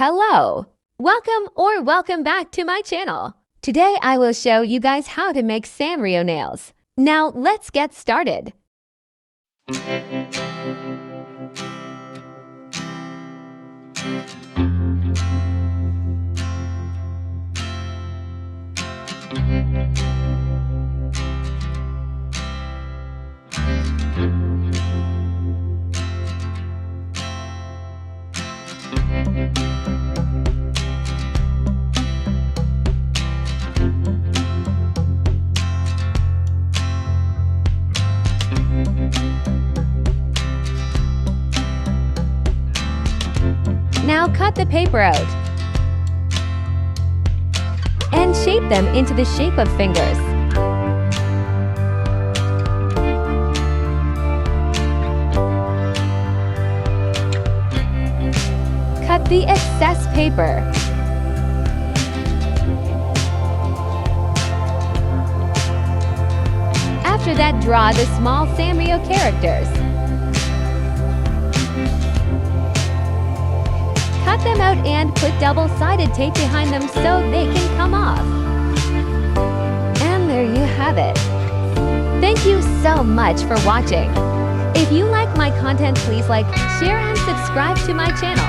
Hello! Welcome back to my channel. Today I will show you guys how to make Sanrio nails. Now let's get started. Now cut the paper out and shape them into the shape of fingers. Cut the excess paper. After that, draw the small Sanrio characters. Cut them out and put double-sided tape behind them so they can come off. And there you have it. Thank you so much for watching. If you like my content, please like, share, and subscribe to my channel.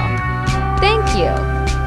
Thank you.